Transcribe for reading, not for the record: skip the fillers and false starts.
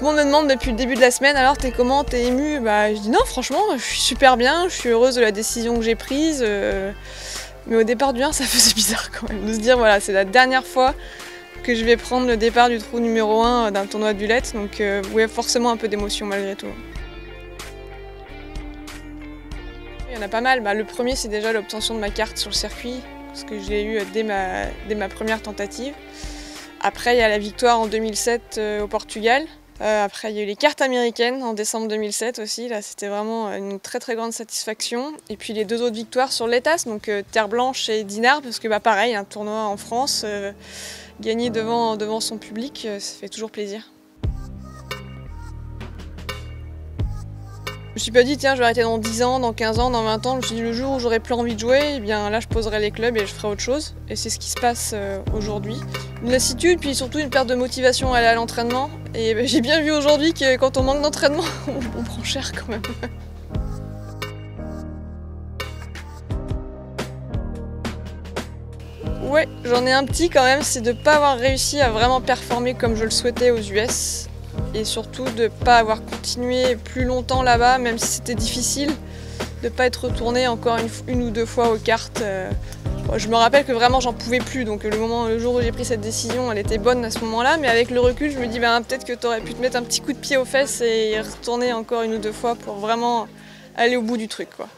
monde me demande depuis le début de la semaine, alors t'es comment, t'es émue? Bah je dis non, franchement, je suis super bien, je suis heureuse de la décision que j'ai prise. Mais au départ du 1, ça faisait bizarre quand même de se dire voilà, c'est la dernière fois que je vais prendre le départ du trou numéro 1 d'un tournoi de Villette, donc ouais, forcément un peu d'émotion malgré tout. Il y en a pas mal. Le premier, c'est déjà l'obtention de ma carte sur le circuit, parce que je l'ai eu dès ma première tentative. Après, il y a la victoire en 2007 au Portugal. Après, il y a eu les cartes américaines en décembre 2007 aussi. Là, c'était vraiment une très très grande satisfaction. Et puis les 2 autres victoires sur l'ETAS, donc Terre Blanche et Dinard, parce que pareil, un tournoi en France, gagné devant son public, ça fait toujours plaisir. Je me suis pas dit tiens je vais arrêter dans 10 ans, dans 15 ans, dans 20 ans. Je me suis dit le jour où j'aurai plus envie de jouer, eh bien là je poserai les clubs et je ferai autre chose. Et c'est ce qui se passe aujourd'hui. Une lassitude, puis surtout une perte de motivation à aller à l'entraînement. Et j'ai bien vu aujourd'hui que quand on manque d'entraînement, on prend cher quand même. Ouais, j'en ai un petit quand même, c'est de ne pas avoir réussi à vraiment performer comme je le souhaitais aux US. Et surtout de ne pas avoir continué plus longtemps là-bas, même si c'était difficile, de ne pas être retournée encore une ou 2 fois aux cartes. Je me rappelle que vraiment j'en pouvais plus, donc le jour où j'ai pris cette décision, elle était bonne à ce moment-là, mais avec le recul, je me dis peut-être que tu aurais pu te mettre un petit coup de pied aux fesses et y retourner encore une ou 2 fois pour vraiment aller au bout du truc, quoi.